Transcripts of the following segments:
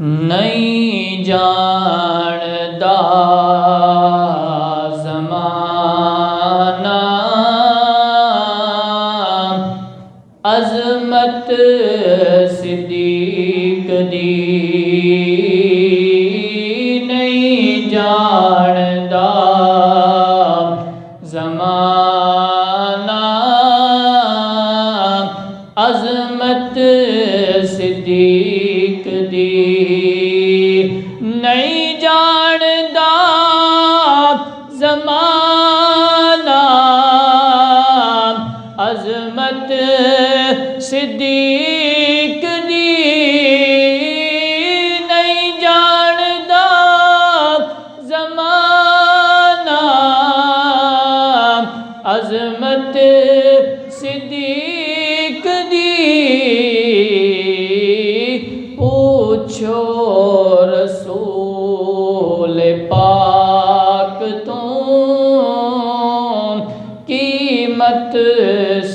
نہیں جاندا زمانہ عظمت صدیق دی، نہیں جاندا زمانہ عظمت صدیق دی، نہیں جاندا زمانہ عظمت صدیق دی، نہیں جاندا زمانہ عظمت صدیق دی، پوچھو رسول پاک تو قیمت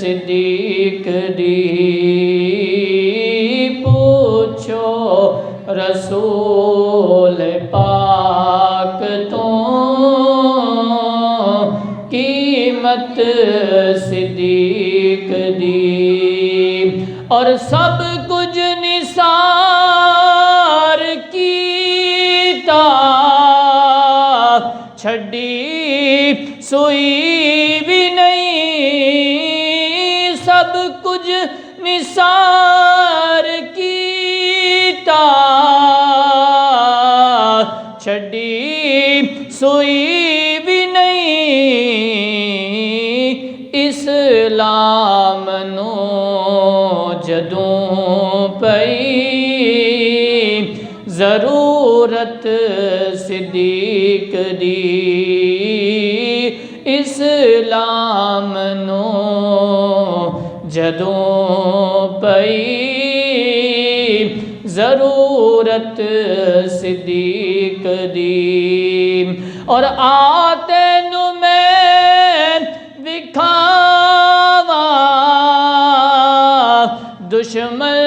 صدیق دی، پوچھو رسول پاک تو قیمت صدیق دی، اور سب کچھ نثار کیتا، چھڈی سوئی بھی نہیں، سب کچھ نثار کیتا، چھڈی سوئی بھی نہیں، اسلام نو جدوں پئی ضرورت صدیق دی، اسلام نو جدوں پئی ضرورت صدیق دی، اور آتے نو میں وکھاواں دشمن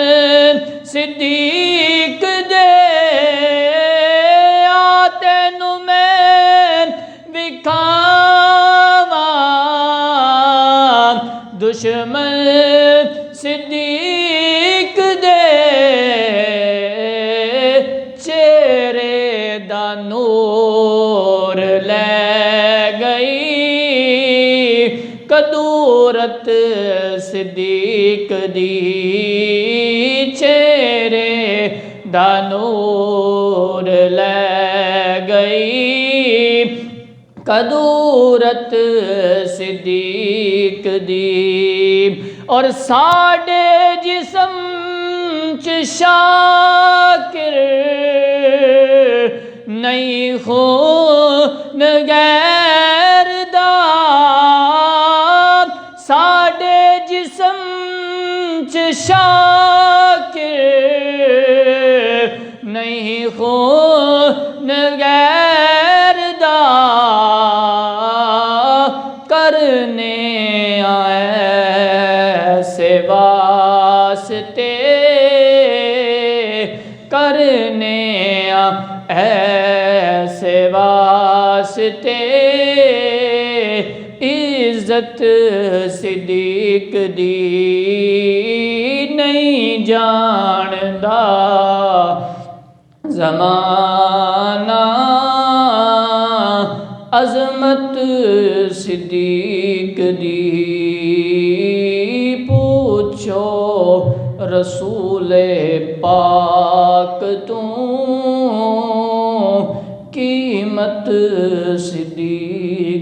صدیق دے، آتے نو میں وکھاواں دشمن صدیق دے، چہرے دا نور لے گئی قدورت صدیق دی، چہرے دا نور لے گئی قدورت صدیق دی، اور ساڈے جسم چ شاکر نہیں خون غیر دا، ساڈے جسم چ شاکر نہیں خون غیر دا، کرنے ایسے واسطے، کرنے ایسے واسطے، عزت صدیق دی، نہیں جاندا زمانہ عظمت صدیق دی، پوچھو رسول پاک تو قیمت صدیق